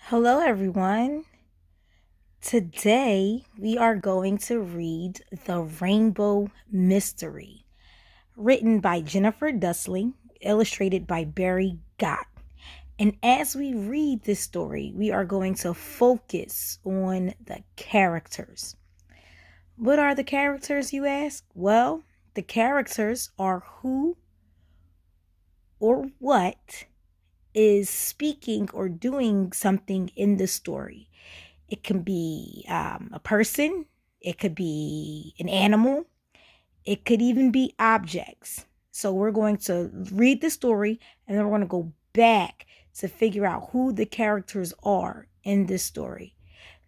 Hello, everyone. Today we are going to read The Rainbow Mystery, written by Jennifer Dusling, illustrated by Barry Gott. And as we read this story, we are going to focus on the characters. What are the characters, you ask? Well, the characters are who or what is speaking or doing something in the story. It can be a person, it could be an animal, it could even be objects. So we're going to read the story and then we're going to go back to figure out who the characters are in this story.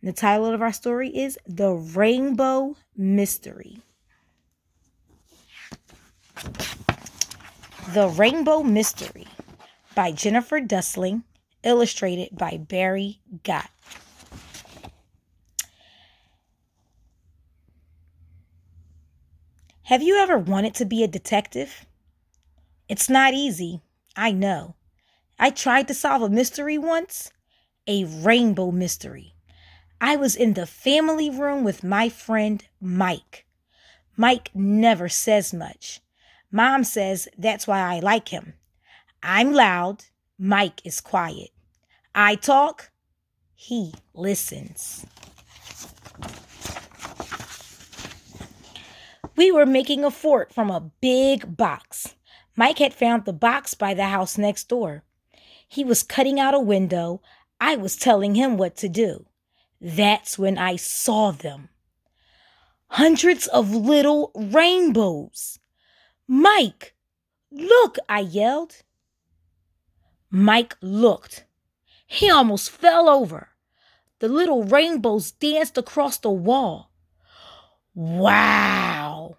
And the title of our story is The Rainbow Mystery. The Rainbow Mystery by Jennifer Dusling, illustrated by Barry Gott. Have you ever wanted to be a detective? It's not easy, I know. I tried to solve a mystery once, a rainbow mystery. I was in the family room with my friend Mike. Mike never says much. Mom says that's why I like him. I'm loud, Mike is quiet. I talk, he listens. We were making a fort from a big box. Mike had found the box by the house next door. He was cutting out a window. I was telling him what to do. That's when I saw them. Hundreds of little rainbows. Mike, look, I yelled. Mike looked. He almost fell over. The little rainbows danced across the wall. Wow,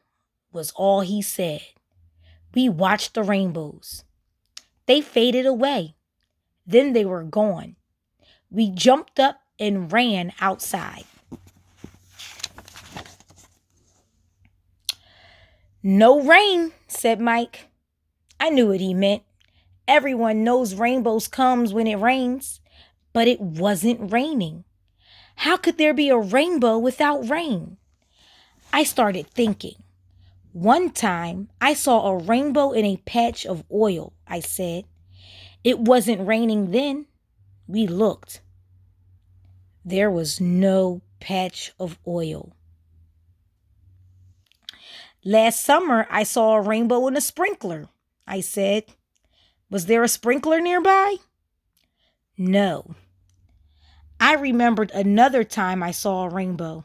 was all he said. We watched the rainbows. They faded away. Then they were gone. We jumped up and ran outside. No rain, said Mike. I knew what he meant. Everyone knows rainbows comes when it rains, but it wasn't raining. How could there be a rainbow without rain? I started thinking. One time I saw a rainbow in a patch of oil, I said. It wasn't raining then. We looked. There was no patch of oil. Last summer, I saw a rainbow in a sprinkler, I said. Was there a sprinkler nearby? No. I remembered another time I saw a rainbow.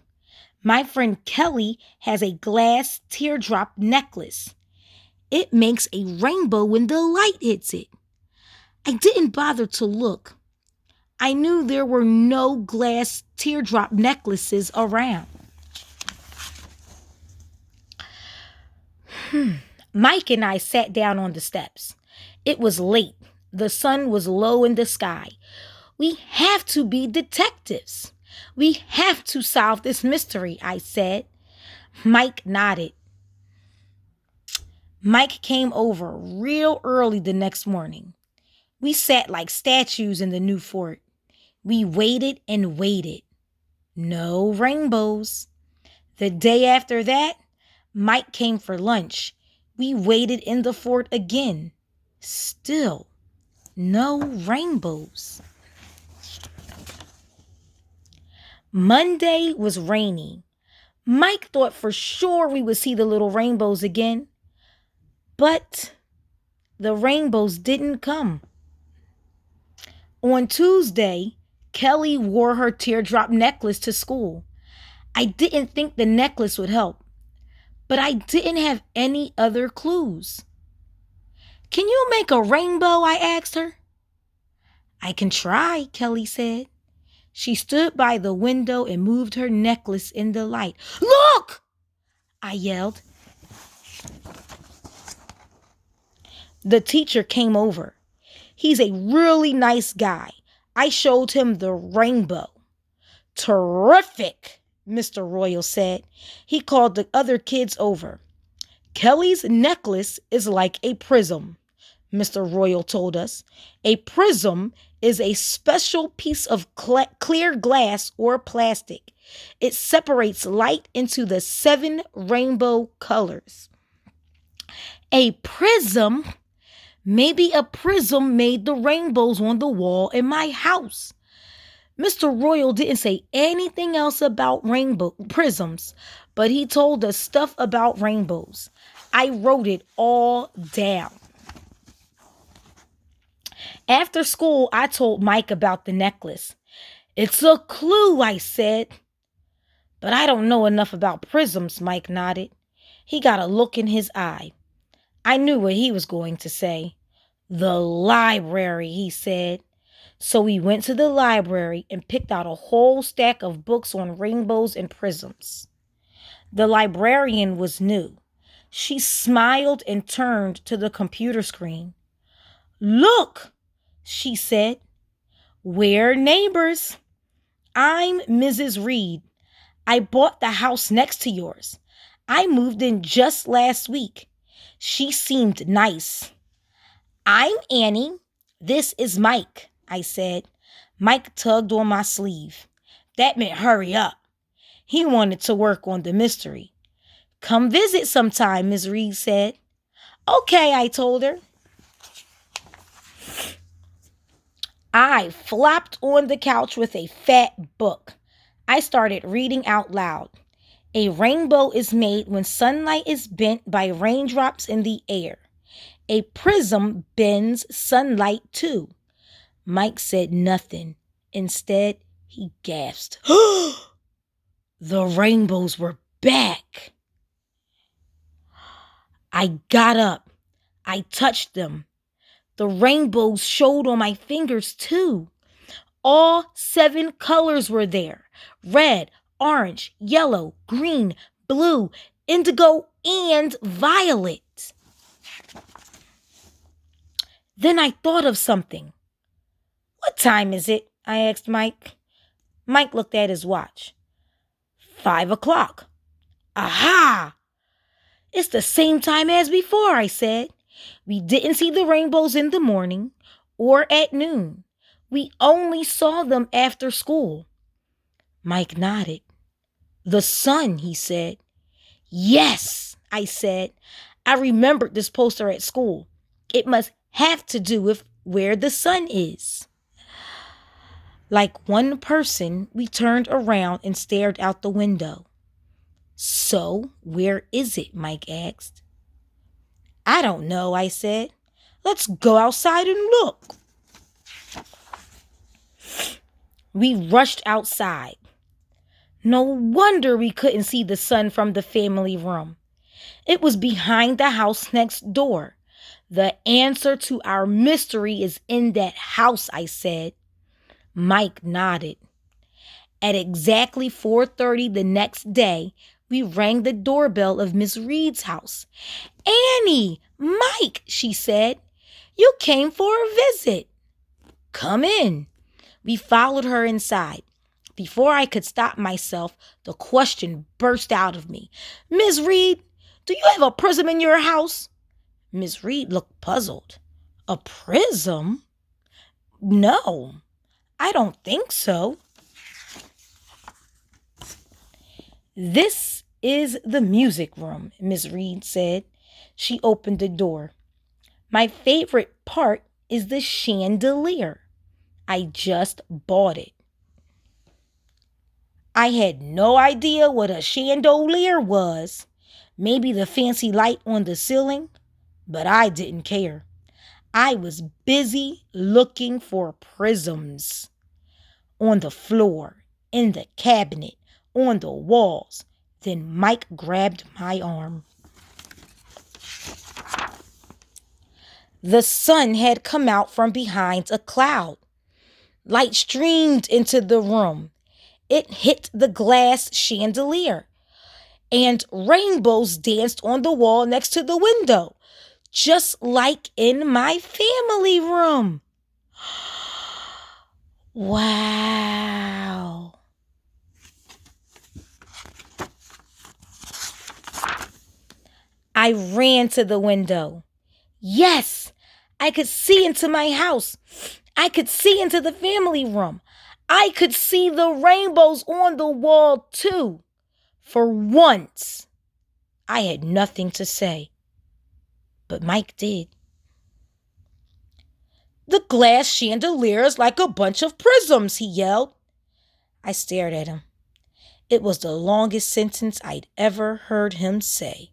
My friend Kelly has a glass teardrop necklace. It makes a rainbow when the light hits it. I didn't bother to look. I knew there were no glass teardrop necklaces around. Mike and I sat down on the steps. It was late. The sun was low in the sky. We have to be detectives. We have to solve this mystery, I said. Mike nodded. Mike came over real early the next morning. We sat like statues in the new fort. We waited and waited. No rainbows. The day after that, Mike came for lunch. We waited in the fort again. Still, no rainbows. Monday was rainy. Mike thought for sure we would see the little rainbows again. But the rainbows didn't come. On Tuesday, Kelly wore her teardrop necklace to school. I didn't think the necklace would help, but I didn't have any other clues. Can you make a rainbow? I asked her. I can try, Kelly said. She stood by the window and moved her necklace in the light. Look! I yelled. The teacher came over. He's a really nice guy. I showed him the rainbow. Terrific, Mr. Royal said. He called the other kids over. Kelly's necklace is like a prism. Mr. Royal told us. A prism is a special piece of clear glass or plastic. It separates light into the 7 rainbow colors. A prism? Maybe a prism made the rainbows on the wall in my house. Mr. Royal didn't say anything else about rainbow prisms, but he told us stuff about rainbows. I wrote it all down. After school, I told Mike about the necklace. It's a clue, I said. But I don't know enough about prisms, Mike nodded. He got a look in his eye. I knew what he was going to say. The library, he said. So we went to the library and picked out a whole stack of books on rainbows and prisms. The librarian was new. She smiled and turned to the computer screen. Look, she said. We're neighbors. I'm Mrs. Reed. I bought the house next to yours. I moved in just last week. She seemed nice. I'm Annie. This is Mike, I said. Mike tugged on my sleeve. That meant hurry up. He wanted to work on the mystery. Come visit sometime, Miss Reed said. Okay, I told her. I flopped on the couch with a fat book. I started reading out loud. A rainbow is made when sunlight is bent by raindrops in the air. A prism bends sunlight too. Mike said nothing. Instead, he gasped. The rainbows were back. I got up. I touched them. The rainbows showed on my fingers too. All 7 colors were there. Red, orange, yellow, green, blue, indigo, and violet. Then I thought of something. What time is it? I asked Mike. Mike looked at his watch. 5 o'clock. Aha! It's the same time as before, I said. We didn't see the rainbows in the morning or at noon. We only saw them after school. Mike nodded. The sun, he said. Yes, I said. I remembered this poster at school. It must have to do with where the sun is. Like one person, we turned around and stared out the window. So, where is it? Mike asked. I don't know, I said. Let's go outside and look. We rushed outside. No wonder we couldn't see the sun from the family room. It was behind the house next door. The answer to our mystery is in that house, I said. Mike nodded. At exactly 4:30 the next day, we rang the doorbell of Miss Reed's house. Annie, Mike, she said, you came for a visit. Come in. We followed her inside. Before I could stop myself, the question burst out of me. Miss Reed, do you have a prism in your house? Miss Reed looked puzzled. A prism? No, I don't think so. This is the music room, Miss Reed said. She opened the door. My favorite part is the chandelier. I just bought it. I had no idea what a chandelier was. Maybe the fancy light on the ceiling, but I didn't care. I was busy looking for prisms. On the floor, in the cabinet, on the walls. Then Mike grabbed my arm. The sun had come out from behind a cloud. Light streamed into the room. It hit the glass chandelier, and rainbows danced on the wall next to the window, just like in my family room. Wow. I ran to the window. Yes, I could see into my house. I could see into the family room. I could see the rainbows on the wall too. For once, I had nothing to say. But Mike did. The glass chandelier is like a bunch of prisms, he yelled. I stared at him. It was the longest sentence I'd ever heard him say.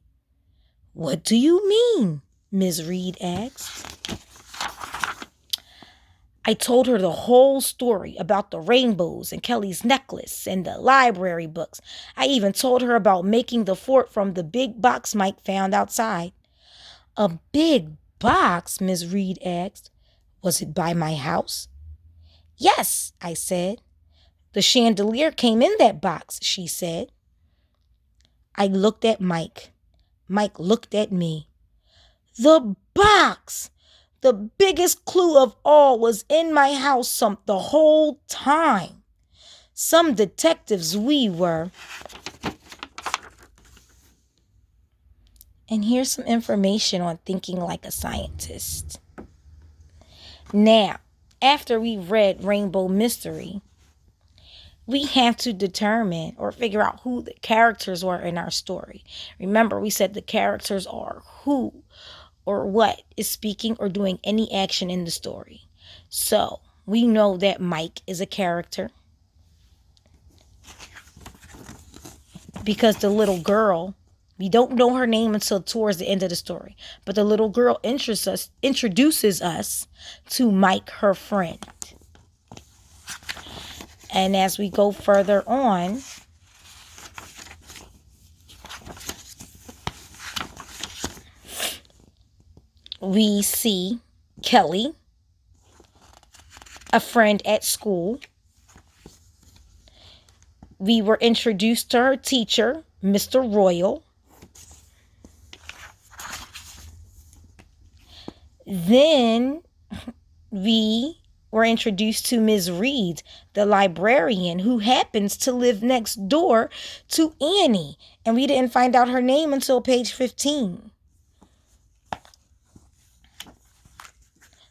What do you mean? Ms. Reed asked. I told her the whole story about the rainbows and Kelly's necklace and the library books. I even told her about making the fort from the big box Mike found outside. A big box? Ms. Reed asked. Was it by my house? Yes, I said. The chandelier came in that box, she said. I looked at Mike. Mike looked at me. The box! The biggest clue of all was in my house the whole time. Some detectives we were. And here's some information on thinking like a scientist. Now, after we read Rainbow Mystery, we have to determine or figure out who the characters were in our story. Remember, we said the characters are who or what is speaking or doing any action in the story. So we know that Mike is a character because the little girl, we don't know her name until towards the end of the story, but the little girl introduces us to Mike, her friend. And as we go further on, we see Kelly, a friend at school. We were introduced to her teacher, Mr. Royal. Then we were introduced to Ms. Reed, the librarian, who happens to live next door to Annie. And we didn't find out her name until page 15.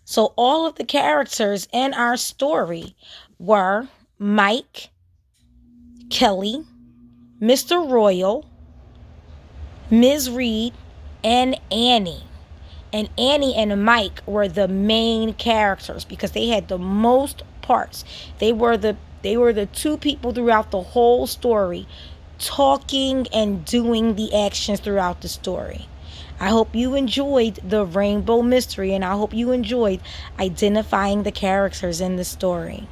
So all of the characters in our story were Mike, Kelly, Mr. Royal, Ms. Reed, and Annie. And Annie and Mike were the main characters because they had the most parts. They were the two people throughout the whole story, talking and doing the actions throughout the story. I hope you enjoyed the Rainbow Mystery, and I hope you enjoyed identifying the characters in the story.